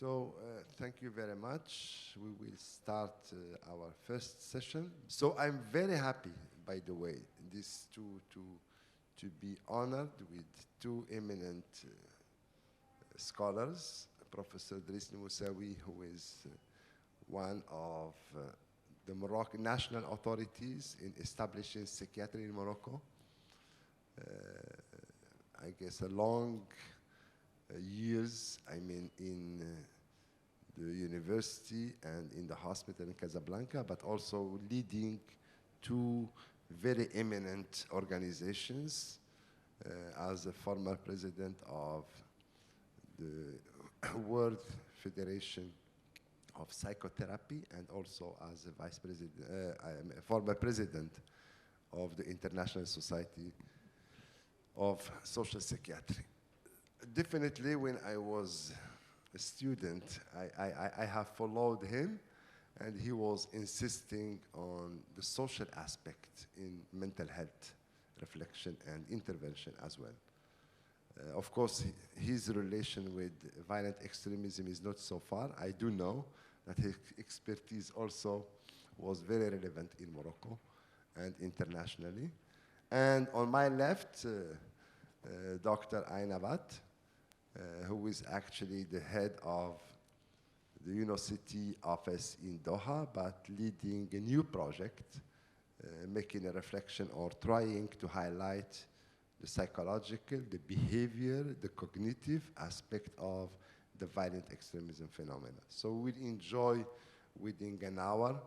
Thank you very much. We will start our first session. So I'm very happy, by the way, to be honored with two eminent scholars, Professor Driss Moussaoui, who is one of the Moroccan national authorities in establishing psychiatry in Morocco. I guess a long years, I mean, in the university and in the hospital in Casablanca, but also leading two very eminent organizations as a former president of the World Federation of Psychotherapy and also as a vice president, I'm a former president of the International Society of Social Psychiatry. Definitely when I was a student, I have followed him, and he was insisting on the social aspect in mental health reflection and intervention as well. Of course, his relation with violent extremism is not so far. I do know that his expertise also was very relevant in Morocco and internationally. And on my left, Dr. Aynabat, who is actually the head of the University office in Doha, but leading a new project, making a reflection or trying to highlight the psychological, the behavior, the cognitive aspect of the violent extremism phenomena. So we'll enjoy within an hour.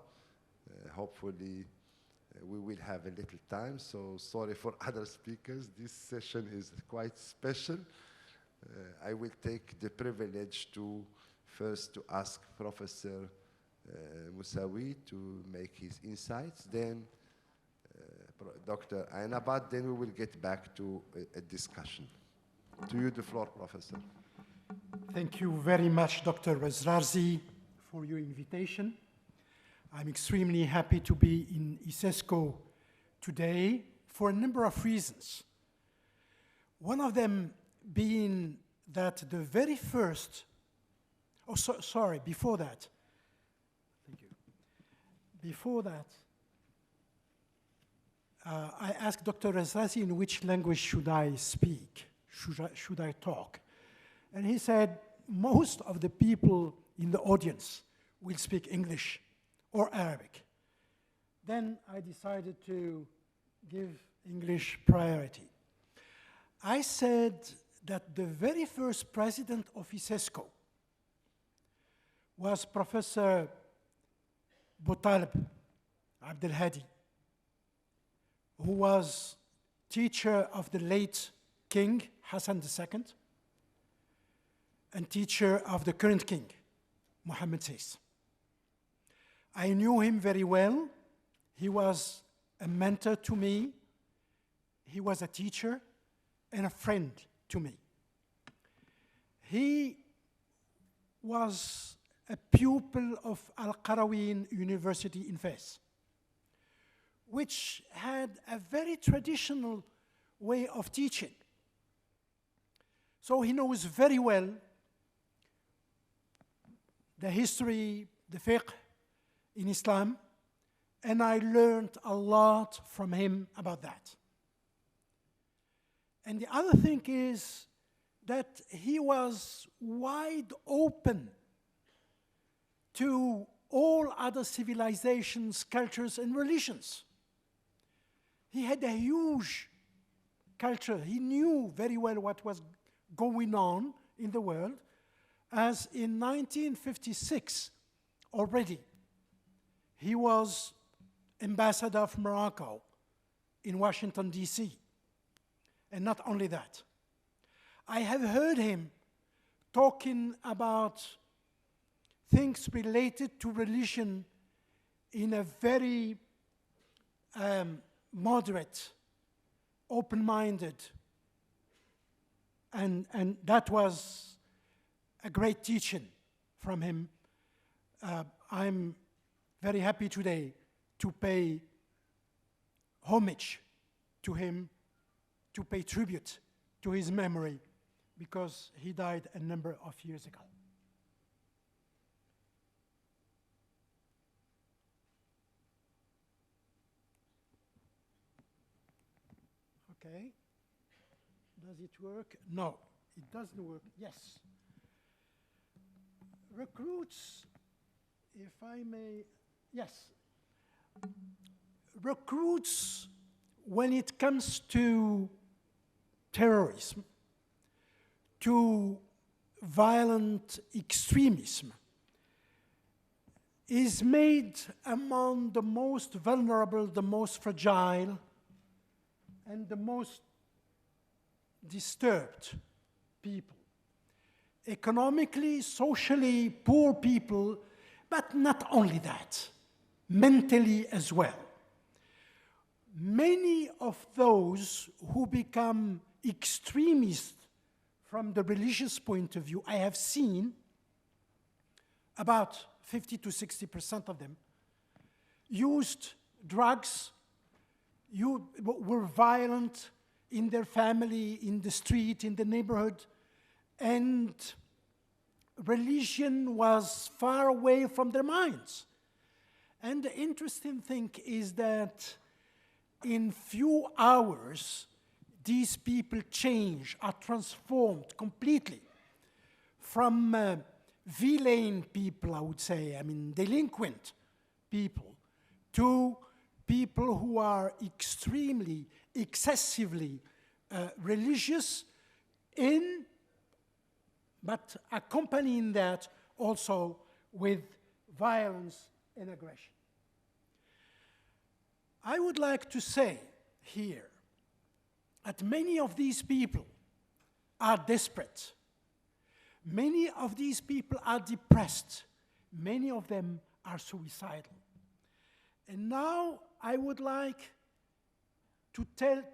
Hopefully, we will have a little time, so sorry for other speakers. This session is quite special. I will take the privilege to first to ask Professor Moussaoui to make his insights, then Dr. Aynabat, then we will get back to a discussion. To you the floor, Professor. Thank you very much, Dr. Razrazi, for your invitation. I'm extremely happy to be in Eisesco today for a number of reasons. One of them being that the very first, before that, thank you. Before that, I asked Dr. Razrazi in which language should I speak, should I talk? And he said, most of the people in the audience will speak English or Arabic. Then I decided to give English priority. I said that the very first president of Eisesco was Professor Boutaleb Abdelhadi, who was teacher of the late King Hassan II and teacher of the current king, Mohammed VI. I knew him very well. He was a mentor to me. He was a teacher and a friend to me. He was a pupil of Al-Qarawiyyin University in Fez, which had a very traditional way of teaching. So he knows very well the history, the fiqh in Islam, and I learned a lot from him about that. And the other thing is that he was wide open to all other civilizations, cultures, and religions. He had a huge culture. He knew very well what was going on in the world, as in 1956 already, he was ambassador of Morocco in Washington, D.C. And not only that, I have heard him talking about things related to religion in a very moderate, open-minded, and that was a great teaching from him. I'm very happy today to pay homage to him, to pay tribute to his memory, because he died a number of years ago. Okay. Does it work? No, it doesn't work. Yes. Recruits, if I may, yes. Recruits, when it comes to terrorism, to violent extremism, is made among the most vulnerable, the most fragile, and the most disturbed people. Economically, socially poor people, but not only that, mentally as well. Many of those who become extremists from the religious point of view, I have seen about 50 to 60% of them used drugs, were violent in their family, in the street, in the neighborhood, and religion was far away from their minds. And the interesting thing is that in few hours, these people change, are transformed completely from villain people, I would say, I mean, delinquent people, to people who are extremely, excessively religious, but accompanying that also with violence and aggression. I would like to say here that many of these people are desperate. Many of these people are depressed. Many of them are suicidal. And now I would like to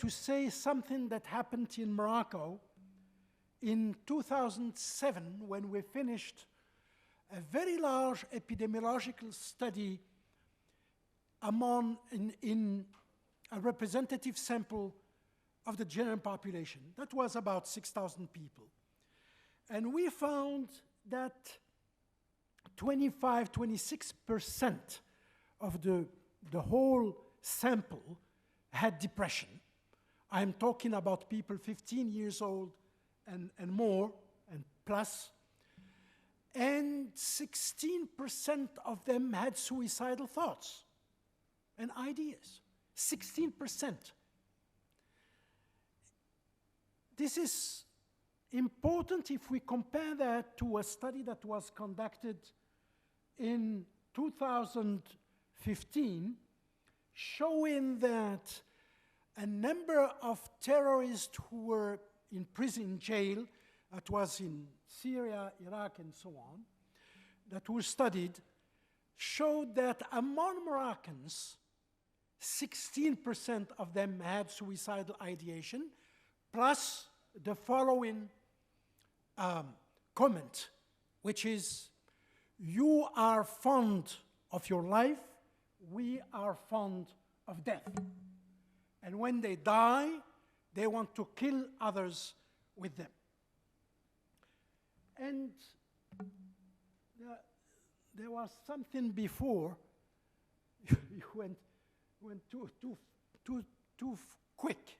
say something that happened in Morocco in 2007 when we finished a very large epidemiological study in a representative sample of the general population. That was about 6,000 people. And we found that 26% of the whole sample had depression. I'm talking about people 15 years old and more, and plus. And 16% of them had suicidal thoughts and ideas. 16%. This is important if we compare that to a study that was conducted in 2015, showing that a number of terrorists who were in prison, in jail, that was in Syria, Iraq, and so on, that were studied, showed that among Moroccans, 16% of them had suicidal ideation, plus the following comment, which is, you are fond of your life, we are fond of death. And when they die, they want to kill others with them. And there was something before, you went too quick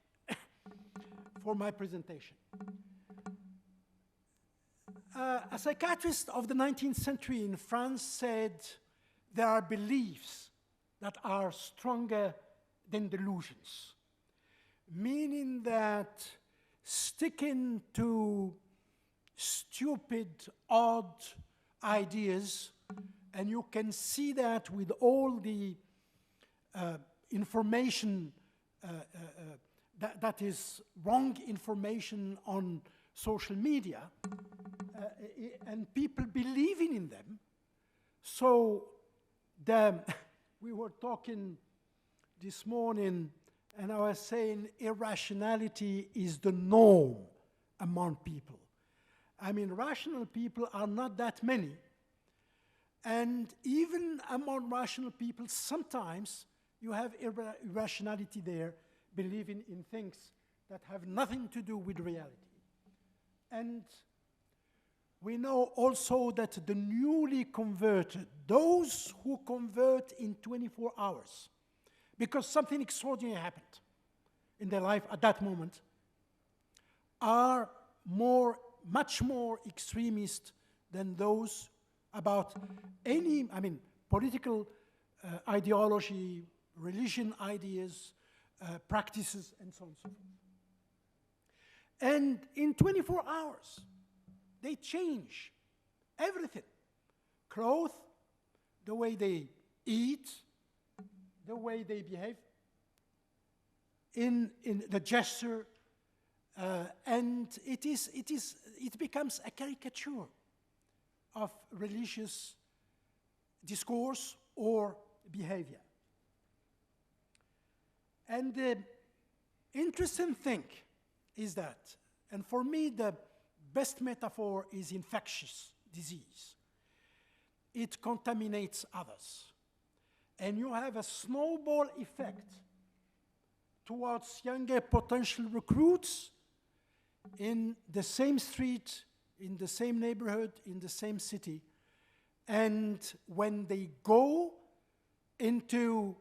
for my presentation. A psychiatrist of the 19th century in France said there are beliefs that are stronger than delusions, meaning that sticking to stupid, odd ideas, and you can see that with all the information that is wrong information on social media, and people believing in them. So we were talking this morning, and I was saying irrationality is the norm among people. I mean, rational people are not that many. And even among rational people, sometimes you have irrationality there, believing in things that have nothing to do with reality. And we know also that the newly converted, those who convert in 24 hours, because something extraordinary happened. in their life at that moment, are much more extremist than those about any, political ideology, religion ideas, practices, and so on and so forth. And in 24 hours, they change everything. Clothes, the way they eat, the way they behave, in the gesture, and it becomes a caricature of religious discourse or behavior. And the interesting thing is that, and for me the best metaphor is infectious disease. It contaminates others. And you have a snowball effect towards younger potential recruits in the same street, in the same neighborhood, in the same city. And when they go into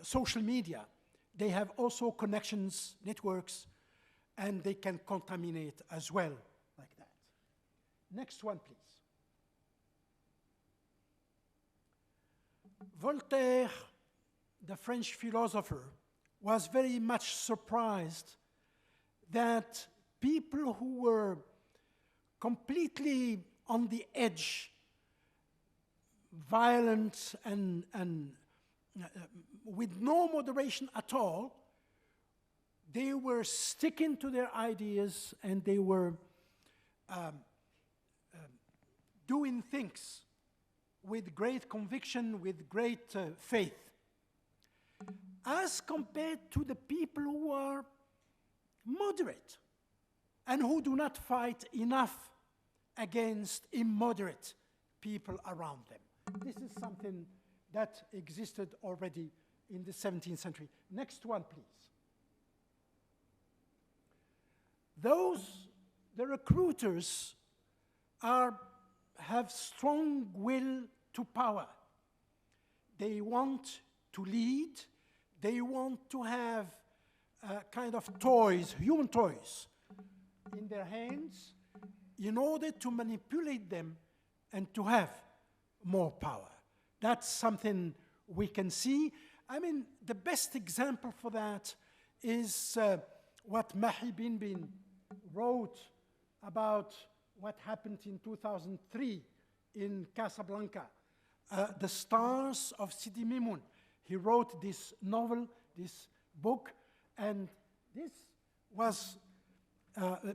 social media, they have also connections, networks, and they can contaminate as well, like that. Next one, please. Voltaire, the French philosopher, was very much surprised that people who were completely on the edge, violent and with no moderation at all, they were sticking to their ideas and they were doing things with great conviction, with great faith, as compared to the people who are moderate and who do not fight enough against immoderate people around them. This is something that existed already in the 17th century. Next one, please. The recruiters have strong will to power. They want to lead. They want to have kind of toys, human toys, in their hands in order to manipulate them and to have more power. That's something we can see. The best example for that is what Mahi Bin wrote about what happened in 2003 in Casablanca, The Stars of Sidi Mimoun. He wrote this novel, this book, and this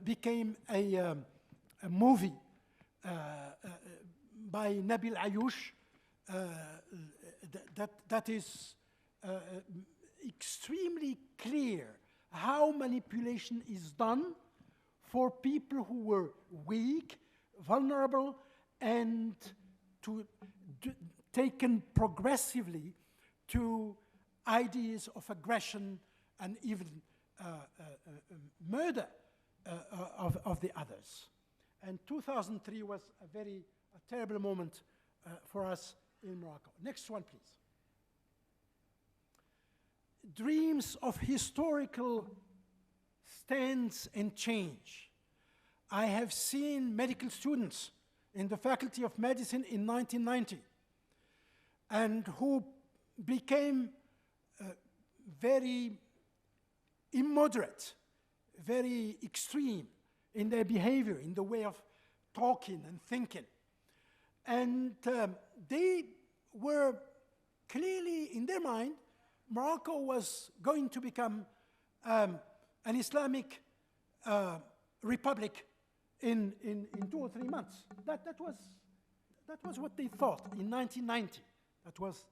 became a movie by Nabil Ayouch that is extremely clear how manipulation is done for people who were weak, vulnerable, and taken progressively to ideas of aggression and even murder of the others. And 2003 was a terrible moment for us in Morocco. Next one, please. Dreams of historical stands and change. I have seen medical students in the Faculty of Medicine in 1990 and who became very immoderate, very extreme in their behavior, in the way of talking and thinking. And they were clearly, in their mind, Morocco was going to become an Islamic republic in 2 or 3 months. That was what they thought in 1990. That was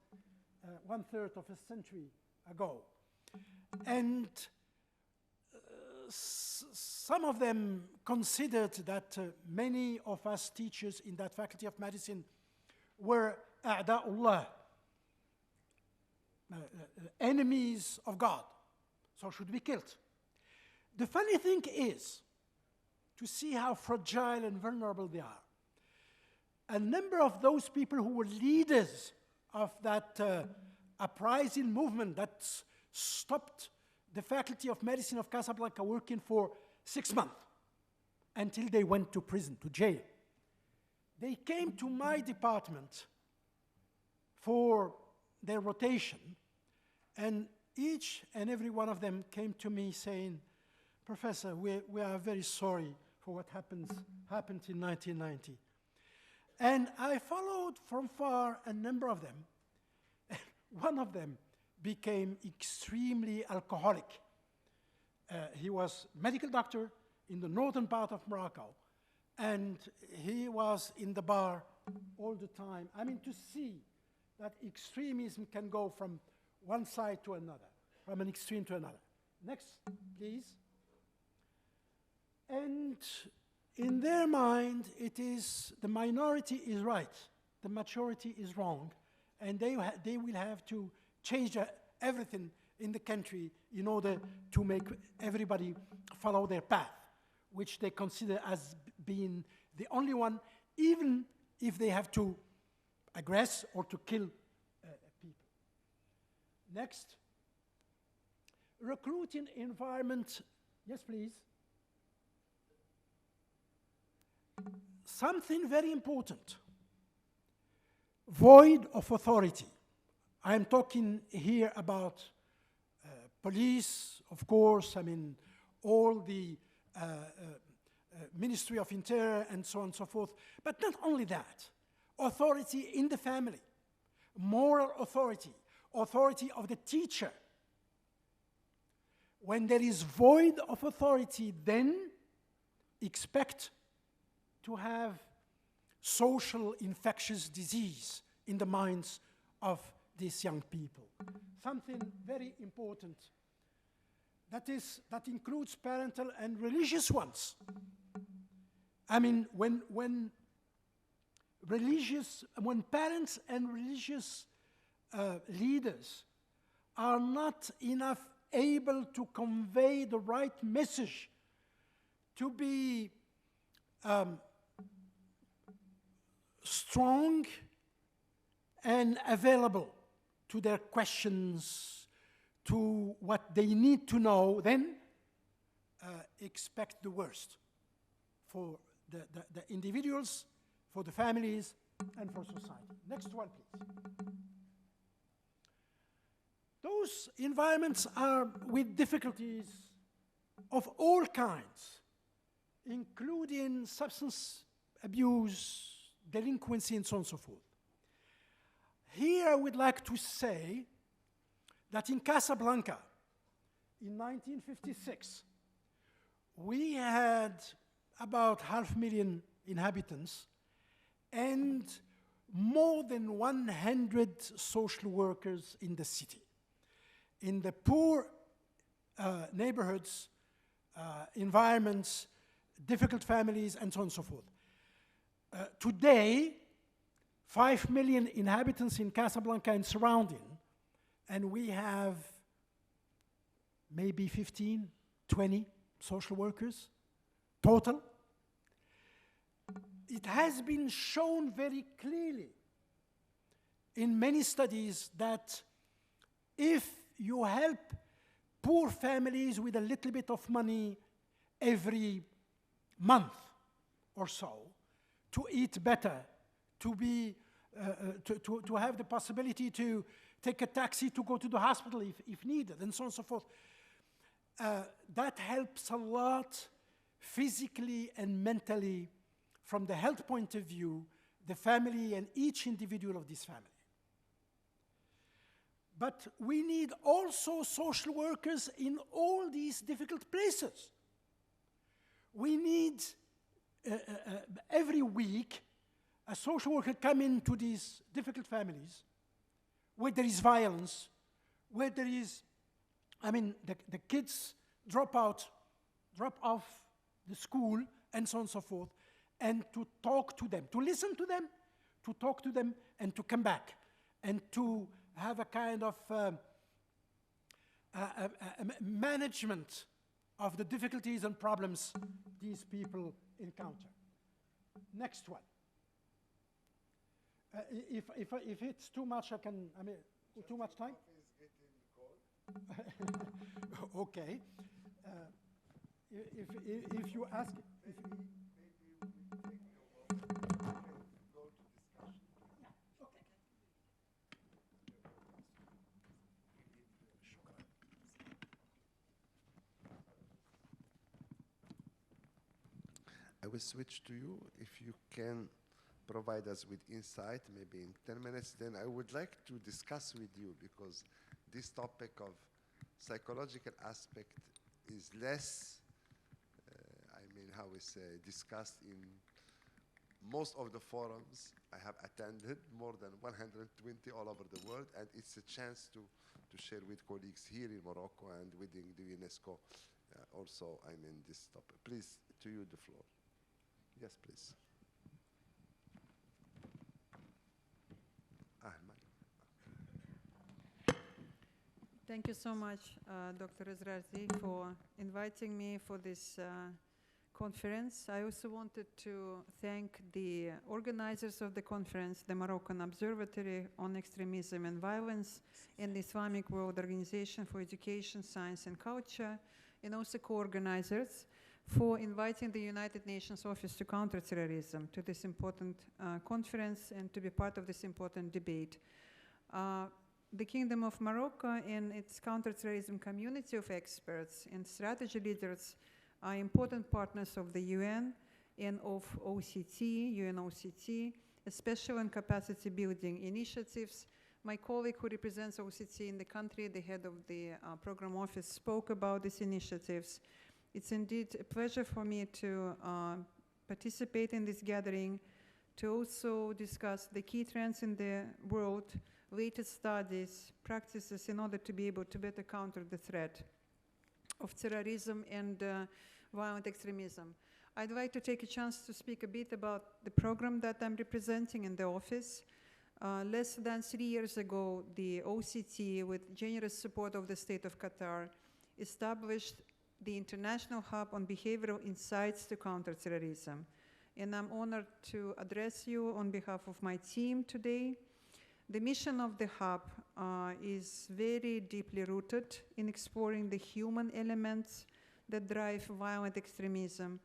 1/3 of a century ago. And some of them considered that many of us teachers in that Faculty of Medicine were a'da'ullah, enemies of God, so should be killed. The funny thing is to see how fragile and vulnerable they are. A number of those people who were leaders of that uprising movement that stopped the Faculty of Medicine of Casablanca working for 6 months until they went to prison, to jail. They came to my department for their rotation, and each and every one of them came to me saying, Professor, we are very sorry for what happened in 1990. And I followed from far a number of them. One of them became extremely alcoholic. He was a medical doctor in the northern part of Morocco, and he was in the bar all the time. I mean, to see that extremism can go from one side to another, from an extreme to another. Next, please. And in their mind, it is the minority is right, the majority is wrong, and they will have to change everything in the country in order to make everybody follow their path, which they consider as being the only one, even if they have to aggress or to kill people. Next. Recruiting environment. Yes, please. Something very important. Void of authority. I'm talking here about police, of course, I mean, all the Ministry of Interior and so on and so forth. But not only that, authority in the family, moral authority, authority of the teacher. When there is void of authority, then expect to have social infectious disease in the minds of these young people. Something very important that includes parental and religious ones. I mean, when parents and religious leaders are not enough able to convey the right message, to be strong and available to their questions, to what they need to know, then expect the worst for the individuals, for the families, and for society. Next one, please. Those environments are with difficulties of all kinds, including substance abuse, delinquency, and so on and so forth. Here I would like to say that in Casablanca, in 1956, we had about 500,000 inhabitants and more than 100 social workers in the city. In the poor neighborhoods, environments, difficult families, and so on and so forth. Today, 5 million inhabitants in Casablanca and surrounding, and we have maybe 15, 20 social workers total. It has been shown very clearly in many studies that if you help poor families with a little bit of money every month or so to eat better, to be to have the possibility to take a taxi to go to the hospital if needed, and so on and so forth, that helps a lot physically and mentally from the health point of view, the family and each individual of this family. But we need also social workers in all these difficult places. We need every week a social worker come into these difficult families where there is violence, where there is, I mean, the kids drop off the school, and so on and so forth, and to talk to them, to listen to them, to talk to them, and to come back, and to have a kind of management of the difficulties and problems these people encounter. Next one. If it's too much, I mean, too much time? Okay. If you ask... I will switch to you. If you can provide us with insight, maybe in 10 minutes, then I would like to discuss with you, because this topic of psychological aspect is less, how we say, discussed in most of the forums I have attended, more than 120 all over the world, and it's a chance to share with colleagues here in Morocco and within the UNESCO also, this topic. Please, to you the floor. Yes, please. Thank you so much, Dr. Ezrazi, for inviting me for this conference. I also wanted to thank the organizers of the conference, the Moroccan Observatory on Extremism and Violence, and the Islamic World Organization for Education, Science and Culture, and also co-organizers for inviting the United Nations Office to Counterterrorism to this important conference and to be part of this important debate. The Kingdom of Morocco and its counterterrorism community of experts and strategy leaders are important partners of the UN and of OCT, UNOCT, especially in capacity building initiatives. My colleague who represents OCT in the country, the head of the program office, spoke about these initiatives. It's indeed a pleasure for me to participate in this gathering, to also discuss the key trends in the world, latest studies, practices in order to be able to better counter the threat of terrorism and violent extremism. I'd like to take a chance to speak a bit about the program that I'm representing in the office. Less than 3 years ago, the OCT, with generous support of the State of Qatar, established the International Hub on Behavioral Insights to Counter Terrorism. And I'm honored to address you on behalf of my team today. The mission of the hub is very deeply rooted in exploring the human elements that drive violent extremism.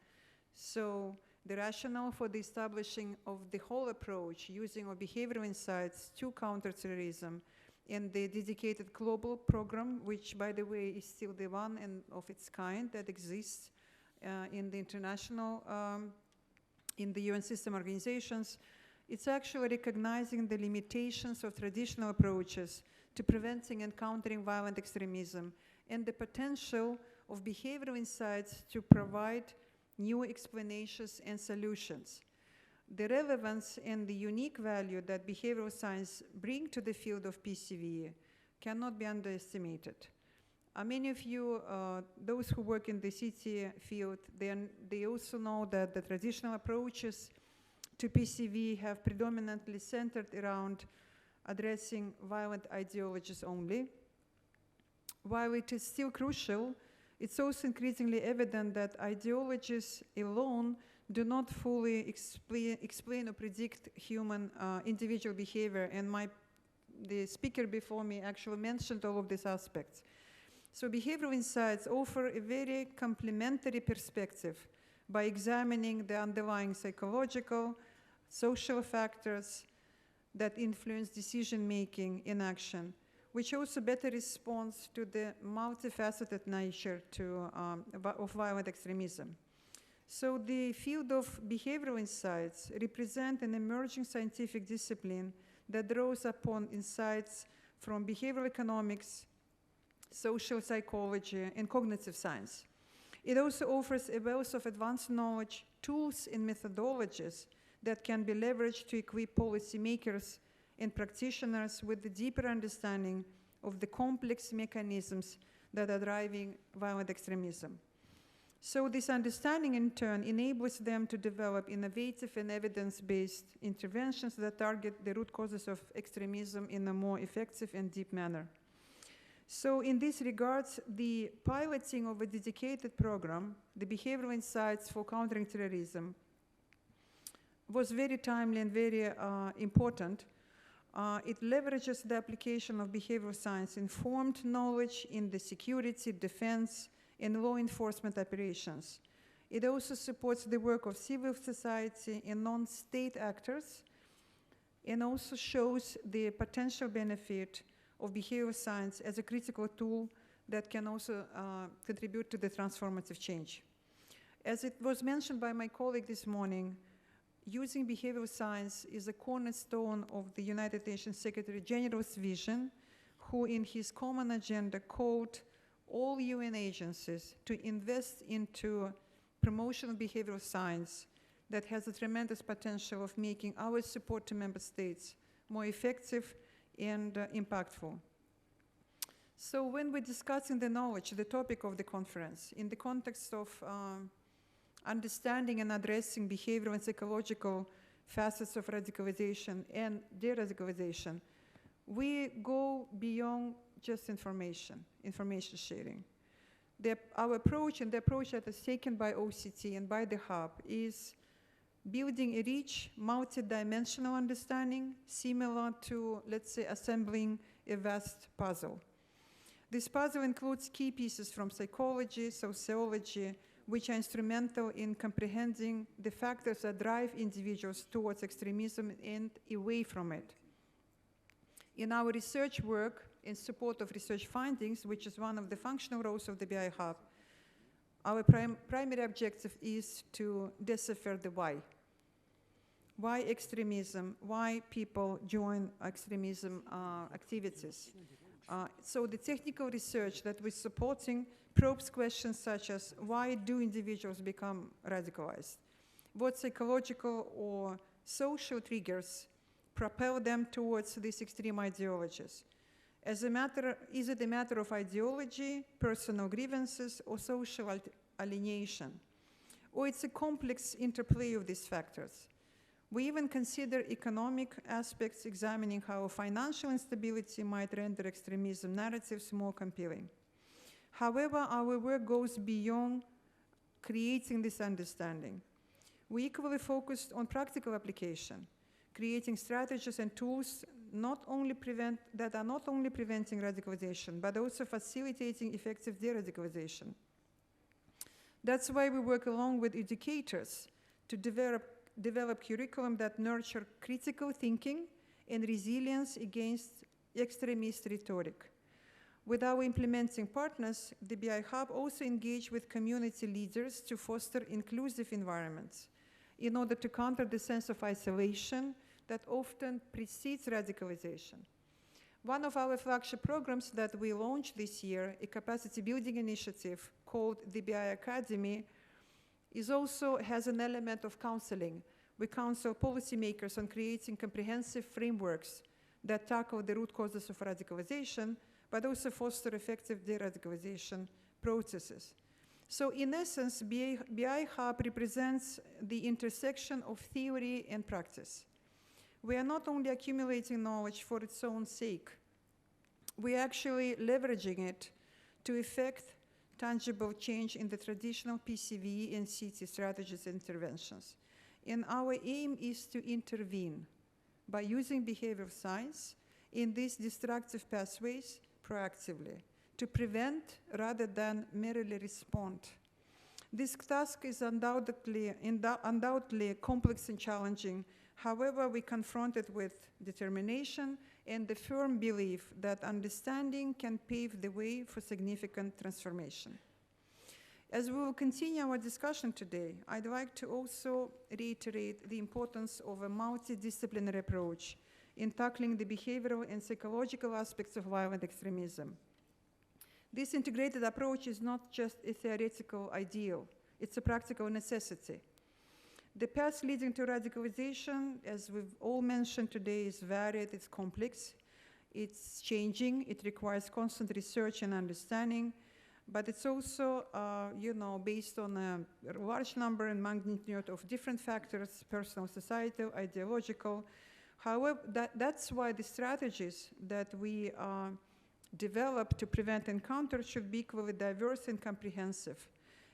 So the rationale for the establishing of the whole approach using of behavioral insights to counterterrorism and the dedicated global program, which, by the way, is still the one and of its kind that exists in the international, in the UN system organizations, it's actually recognizing the limitations of traditional approaches to preventing and countering violent extremism and the potential of behavioral insights to provide new explanations and solutions. The relevance and the unique value that behavioral science bring to the field of PCV cannot be underestimated. Many of you, those who work in the CT field, they also know that the traditional approaches to PCV have predominantly centered around addressing violent ideologies only. While it is still crucial, it's also increasingly evident that ideologies alone do not fully explain or predict human individual behavior, and the speaker before me actually mentioned all of these aspects. So behavioral insights offer a very complementary perspective by examining the underlying psychological, social factors that influence decision-making in action, which also better responds to the multifaceted nature of violent extremism. So the field of behavioral insights represent an emerging scientific discipline that draws upon insights from behavioral economics, social psychology, and cognitive science. It also offers a wealth of advanced knowledge, tools, and methodologies that can be leveraged to equip policymakers and practitioners with a deeper understanding of the complex mechanisms that are driving violent extremism. So this understanding, in turn, enables them to develop innovative and evidence-based interventions that target the root causes of extremism in a more effective and deep manner. So in this regard, the piloting of a dedicated program, the Behavioral Insights for Countering Terrorism, was very timely and very important. It leverages the application of behavioral science-informed knowledge in the security, defense, and law enforcement operations. It also supports the work of civil society and non-state actors, and also shows the potential benefit of behavioral science as a critical tool that can also contribute to the transformative change. As it was mentioned by my colleague this morning, using behavioral science is a cornerstone of the United Nations Secretary General's vision, who in his common agenda called all UN agencies to invest into promotion of behavioral science that has a tremendous potential of making our support to member states more effective and impactful. So when we're discussing the knowledge, the topic of the conference, in the context of understanding and addressing behavioral and psychological facets of radicalization and de-radicalization, we go beyond just information sharing. Our approach and the approach that is taken by OCT and by the Hub is building a rich, multi-dimensional understanding similar to, let's say, assembling a vast puzzle. This puzzle includes key pieces from psychology, sociology, which are instrumental in comprehending the factors that drive individuals towards extremism and away from it. In our research work, in support of research findings, which is one of the functional roles of the BI Hub, our primary objective is to decipher the why. Why extremism? Why people join extremism activities? So the technical research that we're supporting probes questions such as, why do individuals become radicalized? What psychological or social triggers propel them towards these extreme ideologies? Is it a matter of ideology, personal grievances, or social alienation? Or it's a complex interplay of these factors? We even consider economic aspects, examining how financial instability might render extremism narratives more compelling. However, our work goes beyond creating this understanding. We equally focused on practical application, creating strategies and tools that are not only preventing radicalization, but also facilitating effective de-radicalization. That's why we work along with educators to develop curriculum that nurture critical thinking and resilience against extremist rhetoric. With our implementing partners, the BI Hub also engaged with community leaders to foster inclusive environments in order to counter the sense of isolation that often precedes radicalization. One of our flagship programs that we launched this year, a capacity building initiative called the BI Academy, has an element of counseling. We counsel policymakers on creating comprehensive frameworks that tackle the root causes of radicalization, but also foster effective de-radicalization processes. So in essence, BI Hub represents the intersection of theory and practice. We are not only accumulating knowledge for its own sake, we are actually leveraging it to effect tangible change in the traditional PCV and CT strategies and interventions. And our aim is to intervene by using behavioral science in these destructive pathways proactively, to prevent rather than merely respond. This task is undoubtedly complex and challenging. However, we confront it with determination and the firm belief that understanding can pave the way for significant transformation. As we will continue our discussion today, I'd like to also reiterate the importance of a multidisciplinary approach in tackling the behavioral and psychological aspects of violent extremism. This integrated approach is not just a theoretical ideal, it's a practical necessity. The path leading to radicalization, as we've all mentioned today, is varied, it's complex, it's changing, it requires constant research and understanding, but it's also based on a large number and magnitude of different factors, personal, societal, ideological. However, that's why the strategies that we develop to prevent and counter should be equally diverse and comprehensive,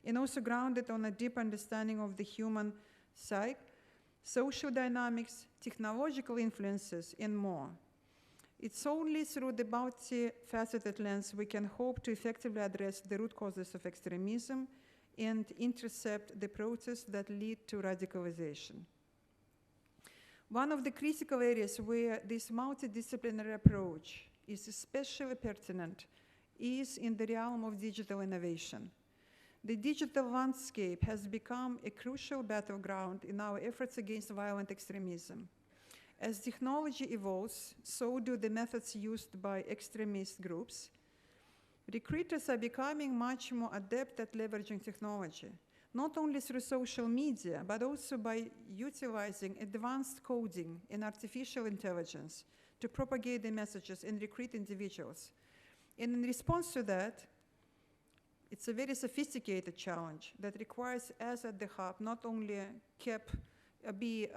and also grounded on a deep understanding of the human psyche, social dynamics, technological influences, and more. It's only through the multifaceted lens we can hope to effectively address the root causes of extremism and intercept the process that lead to radicalization. One of the critical areas where this multidisciplinary approach is especially pertinent is in the realm of digital innovation. The digital landscape has become a crucial battleground in our efforts against violent extremism. As technology evolves, so do the methods used by extremist groups. Recruiters are becoming much more adept at leveraging technology, not only through social media, but also by utilizing advanced coding and artificial intelligence to propagate the messages and recruit individuals. And in response to that, it's a very sophisticated challenge that requires us at the Hub not only be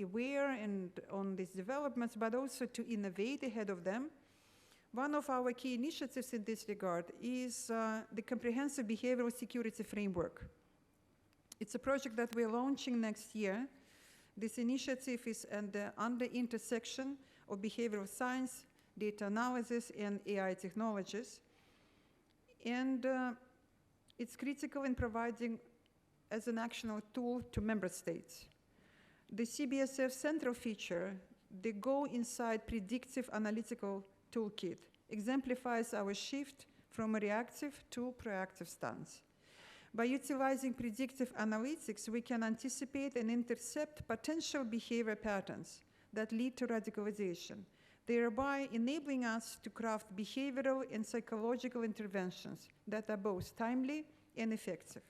aware and on these developments, but also to innovate ahead of them. One of our key initiatives in this regard is the Comprehensive Behavioral Security Framework. It's a project that we're launching next year. This initiative is under intersection of behavioral science, data analysis, and AI technologies. And it's critical in providing as an actionable tool to member states. The CBSF central feature, the Go Inside Predictive Analytical Toolkit, exemplifies our shift from a reactive to proactive stance. By utilizing predictive analytics, we can anticipate and intercept potential behavior patterns that lead to radicalization, thereby enabling us to craft behavioral and psychological interventions that are both timely and effective.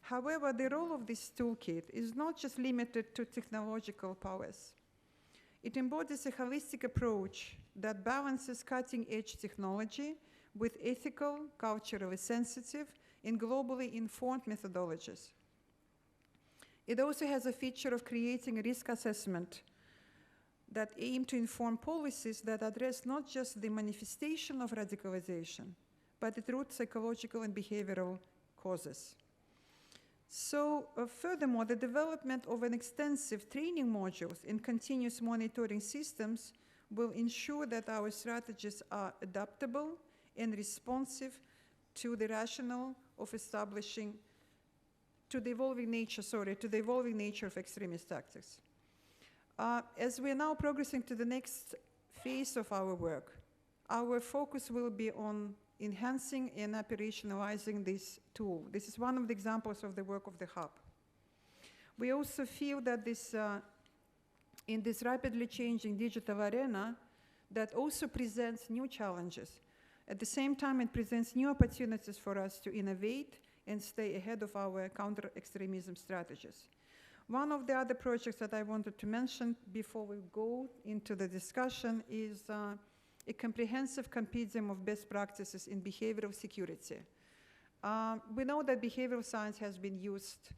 However, the role of this toolkit is not just limited to technological powers. It embodies a holistic approach that balances cutting-edge technology with ethical, culturally sensitive, and globally informed methodologies. It also has a feature of creating a risk assessment that aim to inform policies that address not just the manifestation of radicalization, but the root psychological and behavioral causes. So furthermore, the development of an extensive training modules and continuous monitoring systems will ensure that our strategies are adaptable and responsive to the rationale of establishing, to the evolving nature of extremist tactics. As we are now progressing to the next phase of our work, our focus will be on enhancing and operationalizing this tool. This is one of the examples of the work of the Hub. We also feel that in this rapidly changing digital arena, that also presents new challenges. At the same time, it presents new opportunities for us to innovate and stay ahead of our counter-extremism strategies. One of the other projects that I wanted to mention before we go into the discussion is a comprehensive compendium of best practices in behavioral security. We know that behavioral science has been used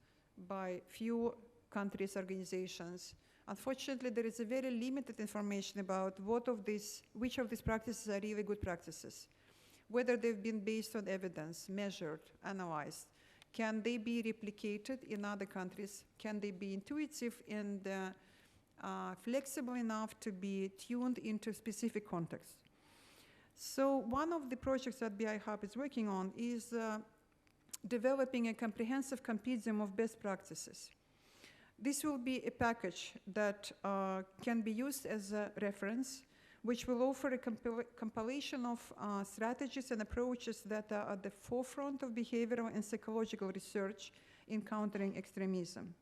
by few countries, organizations. Unfortunately, there is a very limited information about which of these practices are really good practices, whether they've been based on evidence, measured, analyzed. Can they be replicated in other countries? Can they be intuitive and flexible enough to be tuned into specific context? So one of the projects that BI Hub is working on is developing a comprehensive compendium of best practices. This will be a package that can be used as a reference, which will offer a compilation of strategies and approaches that are at the forefront of behavioral and psychological research in countering extremism.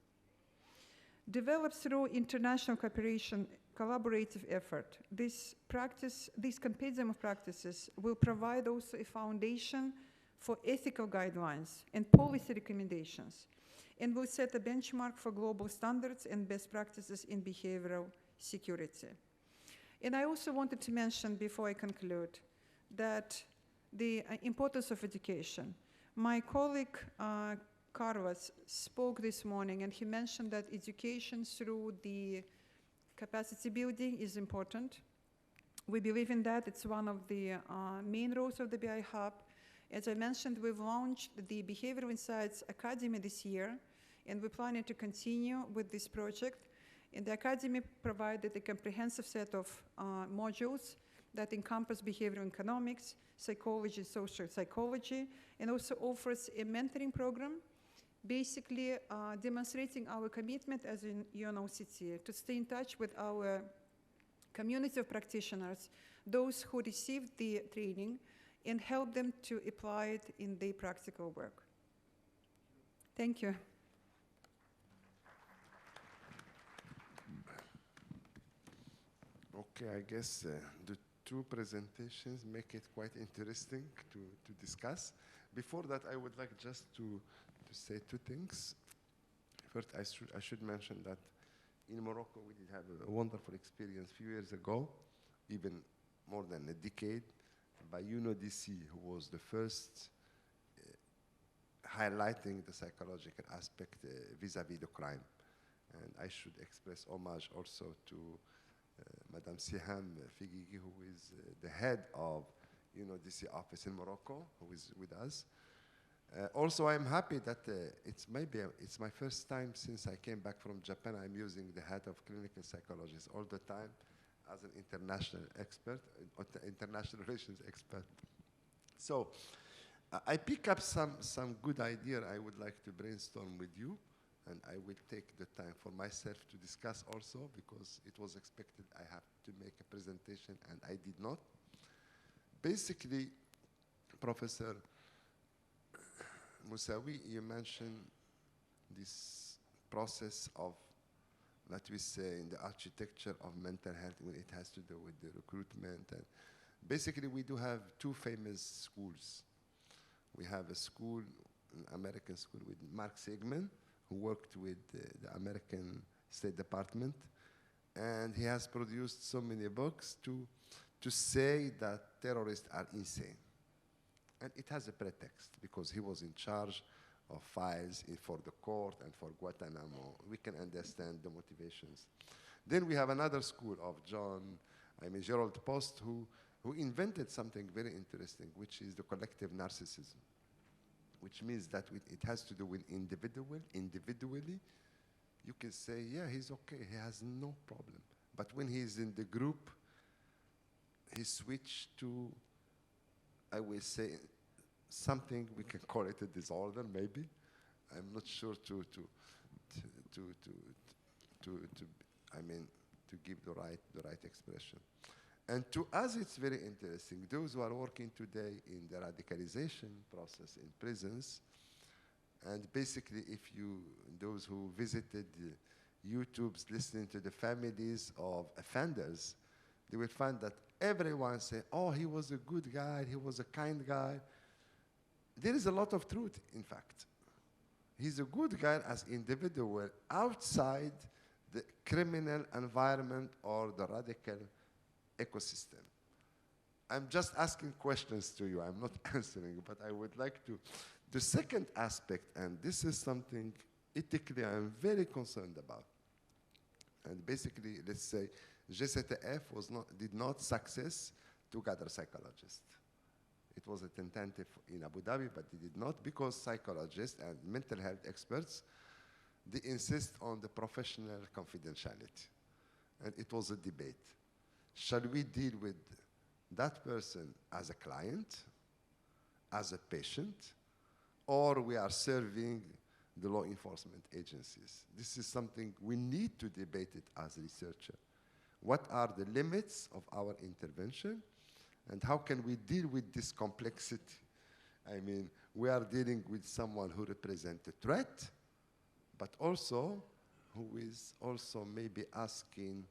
Developed through international cooperation, collaborative effort, this compendium of practices will provide also a foundation for ethical guidelines and policy recommendations, and will set a benchmark for global standards and best practices in behavioral security. And I also wanted to mention, before I conclude, that the importance of education. My colleague, Carlos, spoke this morning, and he mentioned that education through the capacity building is important. We believe in that. It's one of the main roles of the BI Hub. As I mentioned, we've launched the Behavioral Insights Academy this year, and we're planning to continue with this project. And the Academy provided a comprehensive set of modules that encompass behavioral economics, psychology, social psychology, and also offers a mentoring program, basically demonstrating our commitment as an UNOCT to stay in touch with our community of practitioners, those who received the training, and help them to apply it in their practical work. Thank you. Okay, I guess the two presentations make it quite interesting to discuss. Before that, I would like just to say two things. First, I should mention that in Morocco, we did have a wonderful experience a few years ago, even more than a decade, by UNODC, who was the first highlighting the psychological aspect vis-à-vis the crime. And I should express homage also to Madame Siham Figigi, who is the head of UNODC office in Morocco, who is with us. Also, I'm happy that it's my first time since I came back from Japan. I'm using the hat of clinical psychologist all the time as an international expert, international relations expert. So I pick up some good idea I would like to brainstorm with you, and I will take the time for myself to discuss also, because it was expected I have to make a presentation and I did not. Basically, Professor Moussaoui, you mentioned this process of, let me say, in the architecture of mental health when it has to do with the recruitment. And basically, we do have two famous schools. We have a school, an American school with Mark Seligman, who worked with the American State Department. And he has produced so many books to say that terrorists are insane. And it has a pretext, because he was in charge of files for the court and for Guantanamo. We can understand the motivations. Then we have another school of Gerald Post, who invented something very interesting, which is the collective narcissism, which means that it has to do with individually. You can say, yeah, he's okay, he has no problem. But when he's in the group, he switched to, I will say, something we can call it a disorder, maybe. I'm not sure to give the right expression. And to us, it's very interesting. Those who are working today in the radicalization process in prisons, and basically, those who visited YouTube's listening to the families of offenders, they will find that everyone say, oh, he was a good guy, he was a kind guy. There is a lot of truth, in fact. He's a good guy as individual outside the criminal environment or the radical ecosystem. I'm just asking questions to you. I'm not answering, but I would like to. The second aspect, and this is something ethically I'm very concerned about. And basically, let's say, GCTF did not success to gather psychologists. It was a tentative in Abu Dhabi, but it did not, because psychologists and mental health experts, they insist on the professional confidentiality. And it was a debate. Shall we deal with that person as a client, as a patient, or we are serving the law enforcement agencies? This is something we need to debate it as researchers. What are the limits of our intervention, and how can we deal with this complexity? I mean, we are dealing with someone who represents a threat, but also who is also maybe asking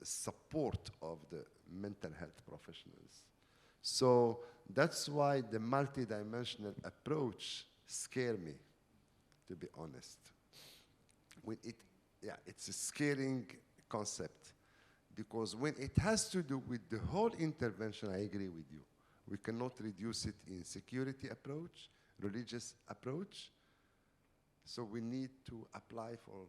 support of the mental health professionals. So that's why the multidimensional approach scares me, to be honest. It's a scaring concept, because when it has to do with the whole intervention, I agree with you. We cannot reduce it in security approach, religious approach. So we need to apply for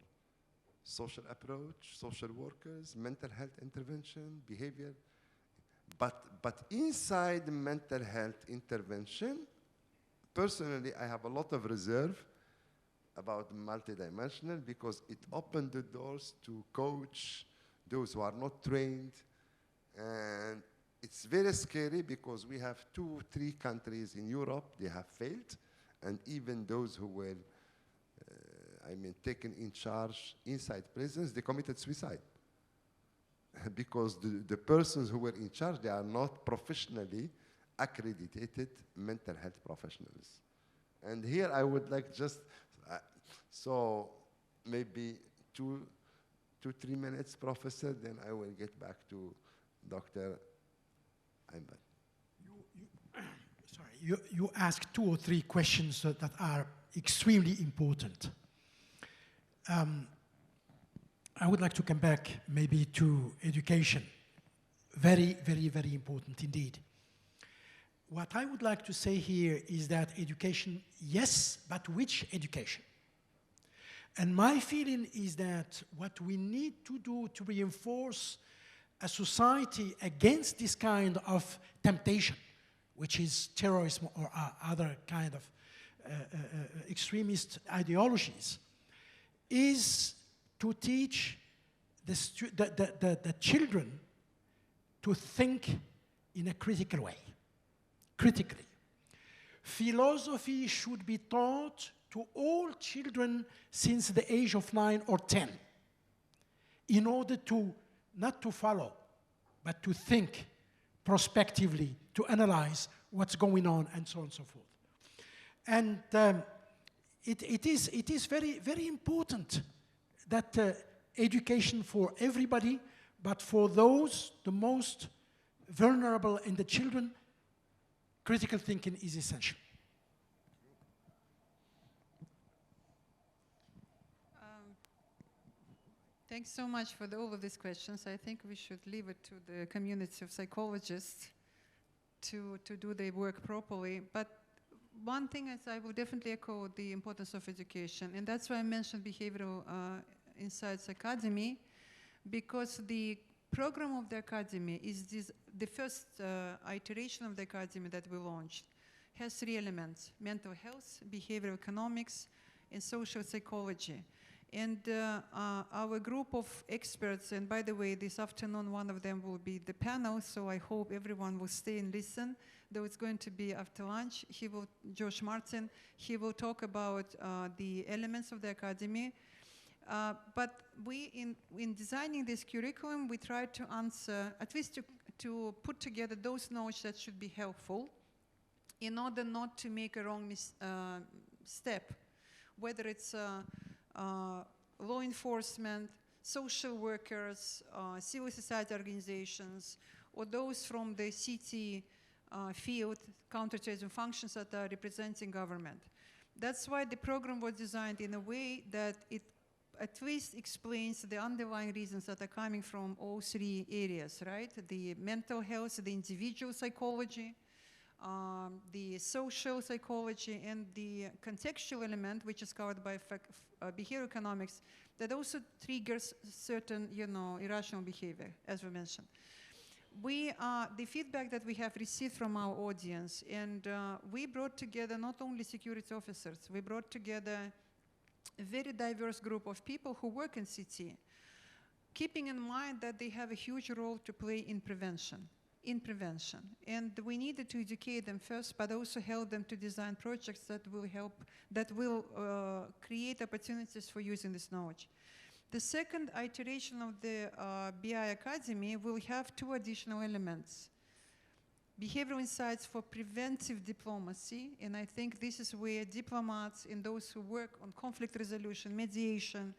social approach, social workers, mental health intervention, behavior. But inside mental health intervention, personally, I have a lot of reserve about multidimensional, because it opened the doors to coach those who are not trained. And it's very scary because we have 2, 3 countries in Europe, they have failed, and even those who were, taken in charge inside prisons, they committed suicide. Because the persons who were in charge, they are not professionally accredited mental health professionals. And here I would like just, so maybe 2, 3 minutes, Professor, then I will get back to Dr. Ahmed. You asked 2 or 3 questions that are extremely important. I would like to come back maybe to education. Very, very, very important indeed. What I would like to say here is that education, yes, but which education? And my feeling is that what we need to do to reinforce a society against this kind of temptation, which is terrorism or other kind of extremist ideologies, is to teach the children to think in a critical way, critically. Philosophy should be taught to all children since the age of 9 or 10 in order to, not to follow, but to think prospectively, to analyze what's going on, and so on and so forth. And it is very, very important that education for everybody, but for those, the most vulnerable in the children, critical thinking is essential. Thanks so much for all of these questions. I think we should leave it to the community of psychologists to do their work properly. But one thing is I will definitely echo the importance of education. And that's why I mentioned Behavioral Insights Academy, because the program of the Academy is the first iteration of the Academy that we launched. Has 3 elements: mental health, behavioral economics, and social psychology. And our group of experts, and by the way, this afternoon one of them will be the panel, so I hope everyone will stay and listen, though it's going to be after lunch. Josh Martin, he will talk about the elements of the Academy. But we, in designing this curriculum, we try to answer, at least to put together those knowledge that should be helpful in order not to make a wrong step, whether it's law enforcement, social workers, civil society organizations, or those from the CT field, counterterrorism functions that are representing government. That's why the program was designed in a way that it at least explains the underlying reasons that are coming from all 3 areas, right? The mental health, the individual psychology, the social psychology, and the contextual element, which is covered by behavioral economics, that also triggers certain, irrational behavior, as we mentioned. The feedback that we have received from our audience, and we brought together not only security officers, we brought together a very diverse group of people who work in CT, keeping in mind that they have a huge role to play in prevention. And we needed to educate them first, but also help them to design projects that will create opportunities for using this knowledge. The second iteration of the BI Academy will have 2 additional elements. Behavioral insights for preventive diplomacy, and I think this is where diplomats and those who work on conflict resolution, mediation,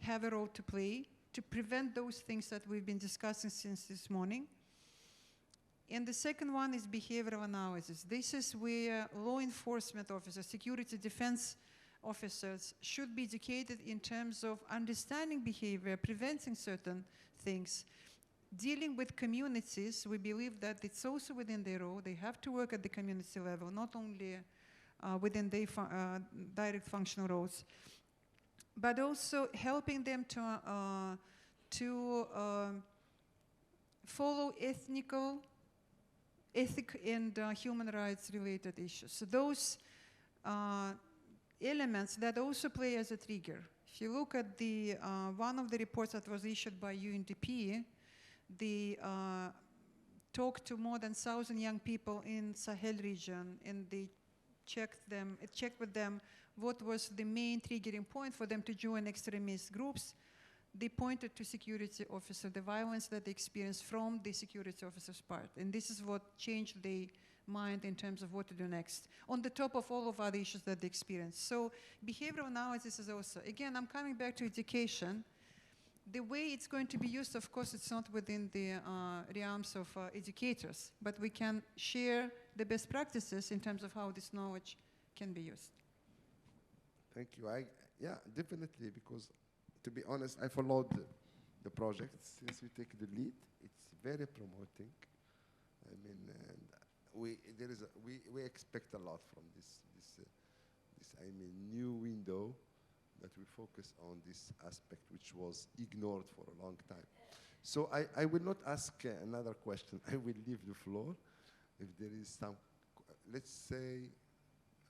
have a role to play to prevent those things that we've been discussing since this morning. And the second one is behavioral analysis. This is where law enforcement officers, security defense officers should be educated in terms of understanding behavior, preventing certain things. Dealing with communities, we believe that it's also within their role. They have to work at the community level, not only within their direct functional roles, but also helping them to follow ethic and human rights related issues. So those elements that also play as a trigger. If you look at the one of the reports that was issued by UNDP, the talked to more than 1,000 young people in Sahel region, and they checked with them what was the main triggering point for them to join extremist groups. They pointed to security officer, the violence that they experienced from the security officer's part. And this is what changed their mind in terms of what to do next, on the top of all of other issues that they experienced. So behavioral analysis is also, again, I'm coming back to education. The way it's going to be used, of course, it's not within the realms of educators, but we can share the best practices in terms of how this knowledge can be used. Thank you. Yeah, definitely, because to be honest, I followed the project since we take the lead. It's very promoting. I mean, we expect a lot from this new window that we focus on this aspect which was ignored for a long time. So I will not ask another question. I will leave the floor. If there is some, let's say,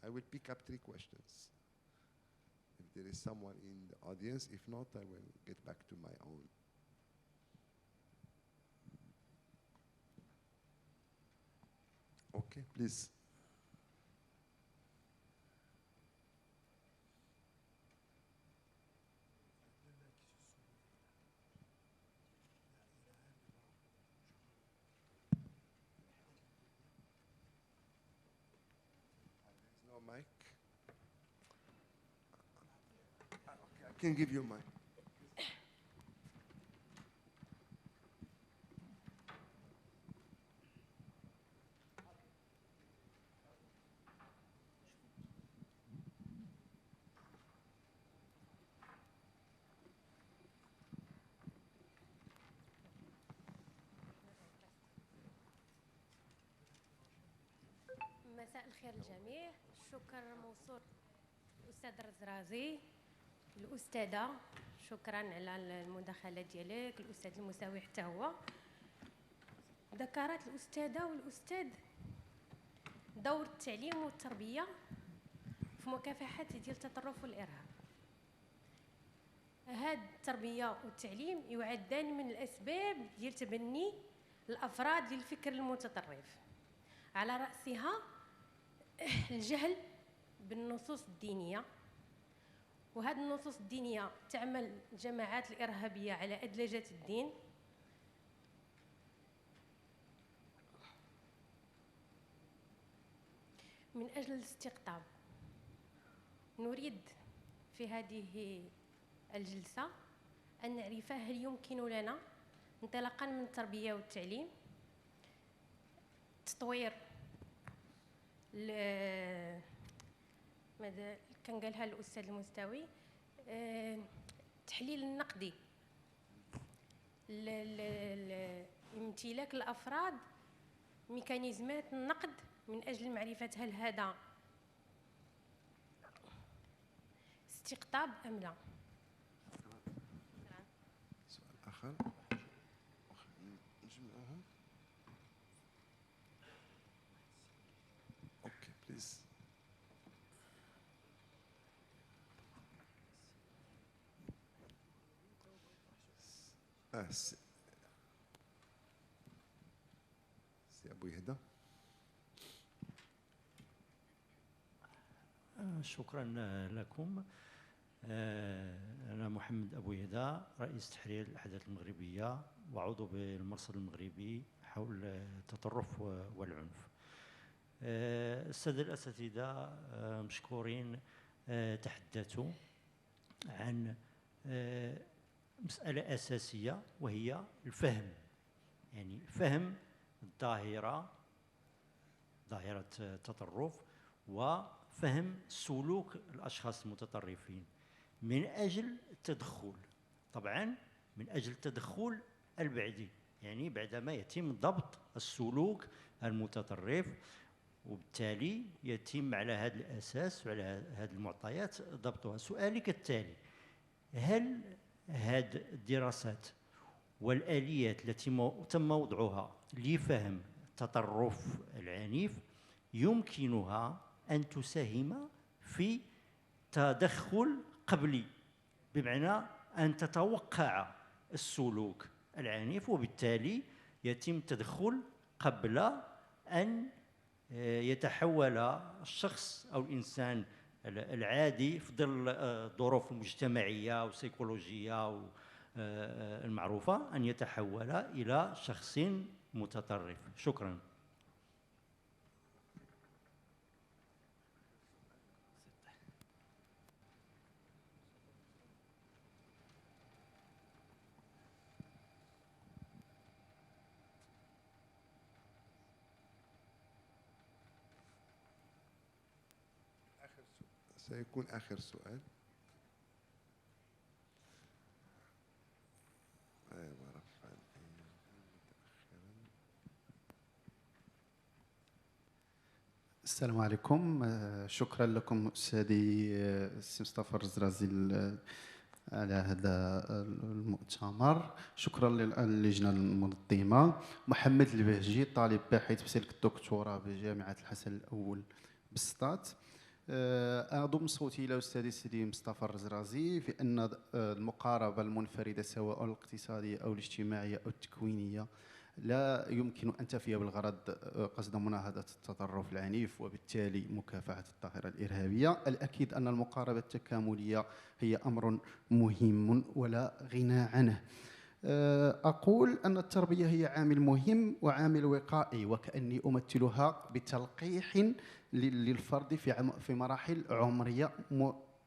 I will pick up 3 questions. If there is someone in the audience, if not, I will get back to my own. Okay, please. There's no mic. Okay, I can give you mic. مساء الخير للجميع. شكر موصول الأستاذ الرزرازي، الأستاذة، شكرا على المداخلة ديالك، الأستاذ المساوي حتى هو. ذكرت الأستاذة والأستاذ دور التعليم والتربية في مكافحة ديال التطرف والإرهاب. هاد التربية والتعليم يعدان من الأسباب ديال تبني الأفراد للفكر المتطرف، على رأسها الجهل بالنصوص الدينية. وهذه النصوص الدينية تعمل الجماعات الإرهابية على أدلجة الدين. من أجل الاستقطاب نريد في هذه الجلسة أن نعرف هل يمكن لنا انطلاقا من التربية والتعليم تطوير ماذا كان قالها الأستاذ المستوي، التحليل النقدي لامتلاك الأفراد ميكانيزمات النقد من أجل معرفة هل هذا استقطاب أم لا. سؤال آخر نجمعهم. أوكي بليز. سي أبو يهدى. شكرا لكم. أنا محمد أبو يهدى، رئيس تحرير الأحداث المغربية وعضو بالمرصد المغربي حول التطرف والعنف. السادة الأساتذة مشكورين تحدثوا عن مسألة أساسية وهي الفهم، يعني فهم ظاهرة التطرف وفهم سلوك الأشخاص المتطرفين من أجل التدخل، طبعا من أجل التدخل البعدي، يعني بعدما يتم ضبط السلوك المتطرف، وبالتالي يتم على هذا الأساس وعلى هذه المعطيات ضبطها. سؤالي كالتالي: هل هذه الدراسات والآليات التي تم وضعها لفهم التطرف العنيف يمكنها أن تساهم في تدخل قبلي، بمعنى أن تتوقع السلوك العنيف وبالتالي يتم التدخل قبل أن يتحول الشخص أو الإنسان العادي في ظل الظروف المجتمعية والسيكولوجية المعروفة أن يتحول إلى شخص متطرف. شكرا. سيكون آخر سؤال. السلام عليكم. شكرا لكم أستاذي السي مصطفى الرزرازي على هذا المؤتمر. شكرا للجنة المنظمة. محمد البهجي، طالب باحث بسلك الدكتوراه بجامعة الحسن الأول بالسطات. أضم صوتي إلى أستاذي سيدي مصطفى الرزرازي في أن المقاربة المنفردة سواء الاقتصادية أو الاجتماعية أو التكوينية لا يمكن أن تفي بالغرض قصد مناهضة التطرف العنيف وبالتالي مكافحة الظاهرة الإرهابية. الأكيد أن المقاربة التكاملية هي أمر مهم ولا غنى عنه. أقول أن التربية هي عامل مهم وعامل وقائي، وكأني أمثلها بتلقيح للفرد في مراحل عمرية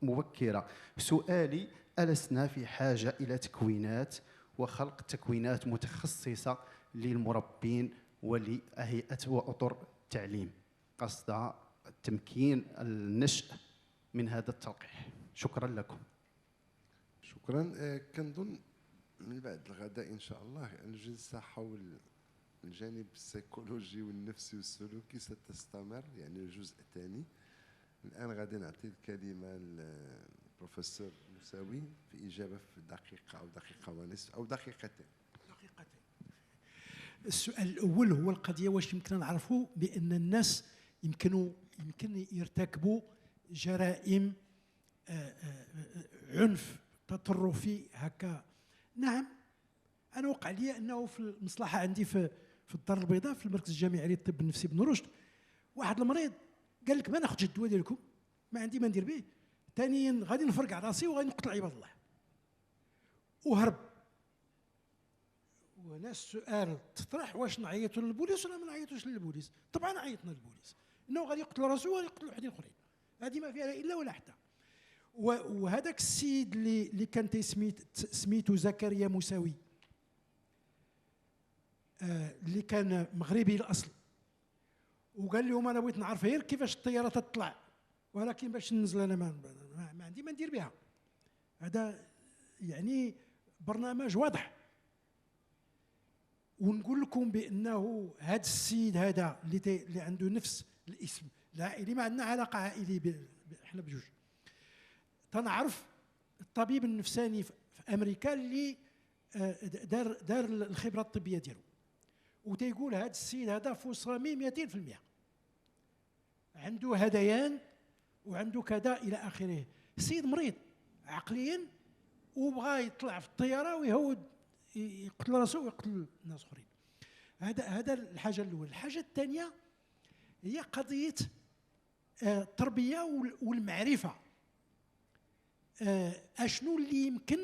مبكرة. سؤالي: ألسنا في حاجة إلى تكوينات وخلق تكوينات متخصصة للمربين ولهيئة وأطر التعليم قصد تمكين النشء من هذا التلقيح؟ شكرا لكم. شكرا. كنظن من بعد الغداء إن شاء الله الجلسة حول الجانب السيكولوجي والنفسي والسلوكي ستستمر، يعني الجزء الثاني. الآن غادي نعطي الكلمة للبروفيسور مساوي في إجابة في دقيقة أو دقيقة ونصف أو دقيقتين. السؤال الأول هو القضية واش يمكن نعرفوا بأن الناس يمكن يرتكبوا جرائم عنف تطرفي هكا. نعم، أنا وقع لي أنه في المصلحة عندي في الدار البيضاء في المركز الجامعي للطب النفسي بن رشد، واحد المريض قال لك ما ناخذش الدواء ديالكم، ما عندي ما ندير به، ثانيا غادي نفرقع راسي وغادي نقتل عباد الله، وهرب. وهنا السؤال تطرح: واش نعيطوا للبوليس ولا ما نعيطوش للبوليس؟ طبعا عيطنا للبوليس، انه غادي يقتل راسو وغادي يقتل واحدين اخرين، هذه ما فيها لا الا ولا حتى. وهذاك السيد اللي كان سميتو زكريا مساوي، اللي كان مغربي الاصل، وقال لهم انا بغيت نعرف غير كيفاش الطياره تطلع، ولكن باش ننزل انا ما عندي ما ندير بها. هذا يعني برنامج واضح. ونقول لكم بانه هذا السيد هذا اللي عنده نفس الاسم العائلي، ما عندنا علاقه عائليه احنا بجوج. تنعرف الطبيب النفساني في امريكا اللي دار الخبره الطبيه ديالو، وتيقول هذا السيد هذا فصامي 200%، عنده هذيان وعنده كذا الى اخره. السيد مريض عقليا وبغى يطلع في الطياره ويهود يقتل راسه ويقتل الناس اخرين. هذا الحاجه الاولى. الحاجه الثانيه هي قضيه التربيه والمعرفه. اشنو اللي يمكن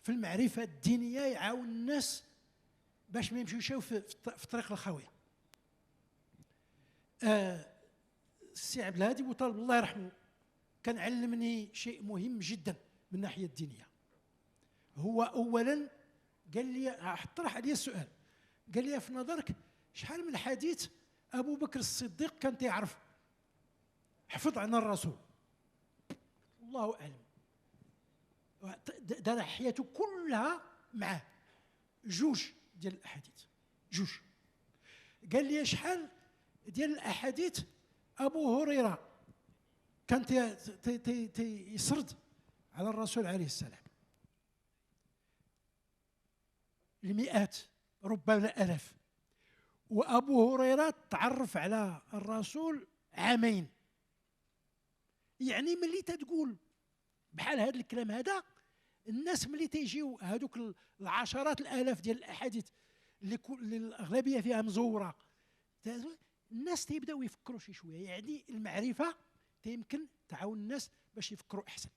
في المعرفه الدينيه يعاون الناس باش ما يمشيوش في طريق الخاويه. السي عبد الهادي بوطالب الله يرحمه كان علمني شيء مهم جدا من الناحيه الدينيه. هو اولا قال لي، طرح علي السؤال، قال لي: في نظرك شحال من حديث ابو بكر الصديق كان تعرف حفظ عن الرسول؟ الله اعلم. دار حياته كلها معاه جوج ديال الاحاديث، جوج. قال لي: شحال ديال الاحاديث ابو هريره كان يسرد على الرسول عليه السلام؟ المئات ربما الالاف. وابو هريره تعرف على الرسول عامين. يعني ملي تتقول بحال هذا الكلام هذا، الناس ملي تيجيو هذوك العشرات الالاف ديال الاحاديث اللي الاغلبيه فيها مزوره، الناس تيبداو يفكروا شي شويه. يعني المعرفه يمكن تعاون الناس باش يفكروا احسن.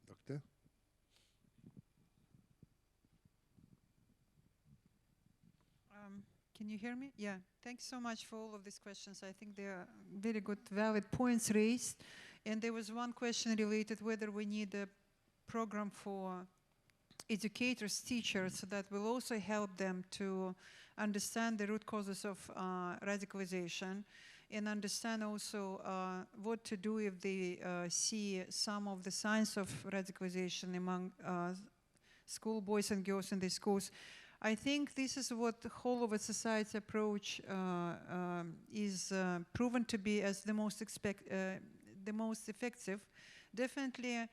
دكتور. Can you hear me? Yeah. Thanks so much for all of these questions. I think they are very good, valid points raised. And there was one question related whether we need a program for educators, teachers, that will also help them to understand the root causes of radicalization and understand also what to do if they see some of the signs of radicalization among school boys and girls in the schools. I think this is what the whole of a society approach is proven to be as the most effective. Definitely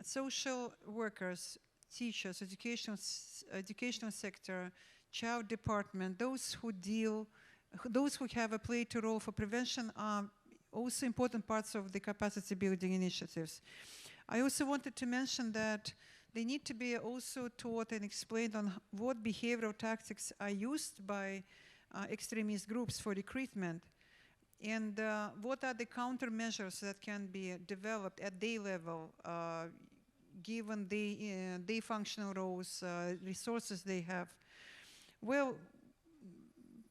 social workers, teachers, educational sector, child department, those who have a play to role for prevention are also important parts of the capacity building initiatives. I also wanted to mention that they need to be also taught and explained on what behavioral tactics are used by extremist groups for recruitment, and what are the countermeasures that can be developed at their level, given their functional roles, resources they have. Well,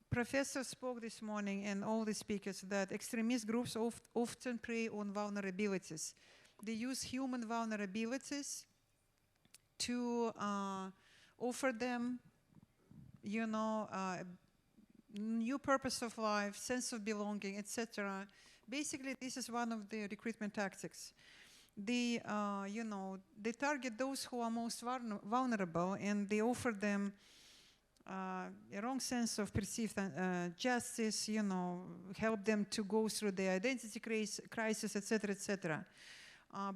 Professor spoke this morning, and all the speakers, that extremist groups often prey on vulnerabilities. They use human vulnerabilities to offer them, you know, new purpose of life, sense of belonging, etc. Basically, this is one of the recruitment tactics. They, you know, they target those who are most vulnerable, and they offer them a wrong sense of perceived justice, you know, help them to go through the identity crisis, etc., etc.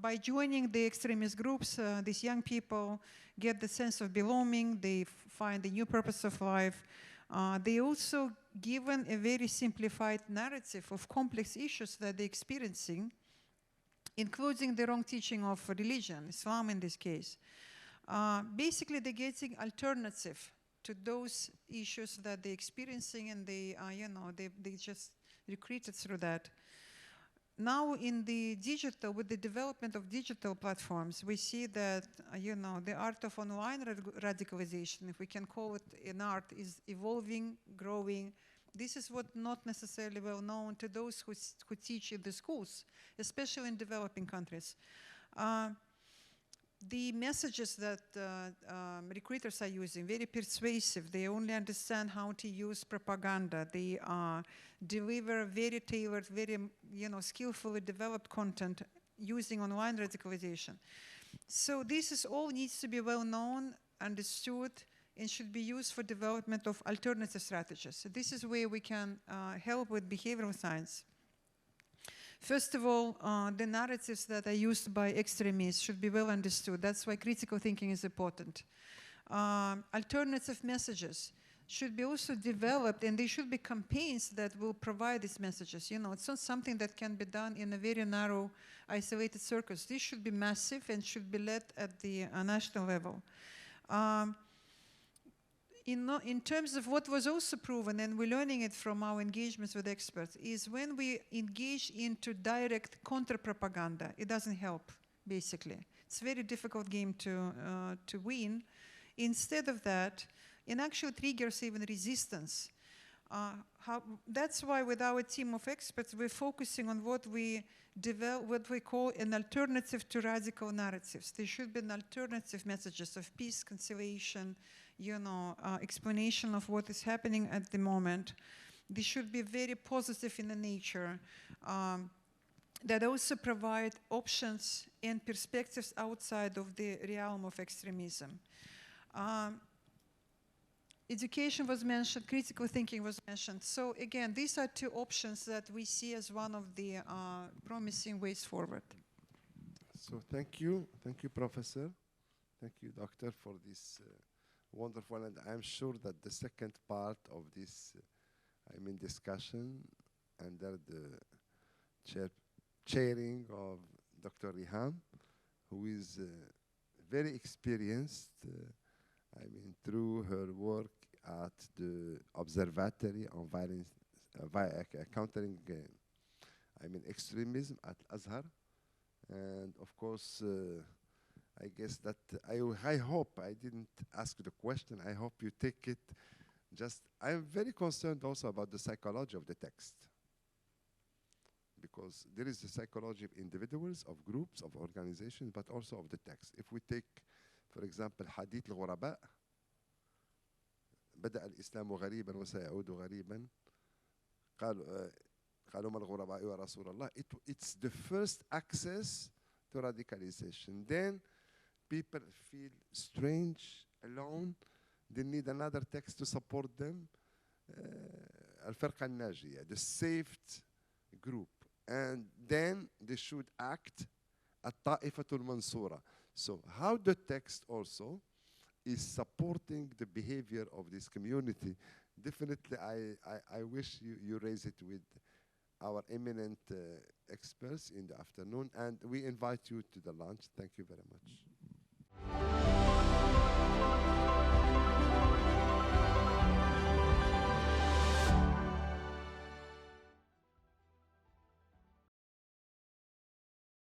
By joining the extremist groups, these young people get the sense of belonging, they find a new purpose of life. They also given a very simplified narrative of complex issues that they're experiencing, including the wrong teaching of religion, Islam in this case. Basically, they're getting alternative to those issues that they're experiencing, and they, you know, they just recruited through that. Now in the digital, with the development of digital platforms, we see that, you know, the art of online radicalization, if we can call it an art, is evolving, growing. This is what not necessarily well known to those who teach in the schools, especially in developing countries. The messages that recruiters are using, very persuasive. They only understand how to use propaganda. They deliver very tailored, very, you know, skillfully developed content using online radicalization. So this is all needs to be well known, understood, and should be used for development of alternative strategies. So this is where we can help with behavioral science. First of all, the narratives that are used by extremists should be well understood. That's why critical thinking is important. Alternative messages should be also developed, and there should be campaigns that will provide these messages. You know, it's not something that can be done in a very narrow, isolated circles. This should be massive and should be led at the national level. In terms of what was also proven, and we're learning it from our engagements with experts, is when we engage into direct counter-propaganda, it doesn't help, basically. It's a very difficult game to win. Instead of that, it actually triggers even resistance. That's why with our team of experts, we're focusing on what we call an alternative to radical narratives. There should be an alternative messages of peace, conciliation, you know, explanation of what is happening at the moment. They should be very positive in the nature, that also provide options and perspectives outside of the realm of extremism. Education was mentioned, critical thinking was mentioned. So again, these are two options that we see as one of the promising ways forward. So thank you, Professor. Thank you, Doctor, for this wonderful, and I'm sure that the second part of this, discussion under the chairing of Dr. Riham, who is very experienced I mean, through her work at the Observatory on Violence, countering, I mean, extremism at Azhar. And of course, I guess that I hope, I didn't ask the question, I hope you take it just, I'm very concerned also about the psychology of the text. Because there is the psychology of individuals, of groups, of organizations, but also of the text. If we take, for example, حديث الغرباء, بدأ الإسلام غريبا وسيعود غريبا قالوا ما الغرباء يا رسول الله. It's the first access to radicalization. Then people feel strange, alone. They need another text to support them. الفرقة الناجية, the saved group. And then they should act الطائفة المنصورة. So how the text also is supporting the behavior of this community. Definitely, I wish you raise it with our eminent experts in the afternoon, and we invite you to the lunch. Thank you very much.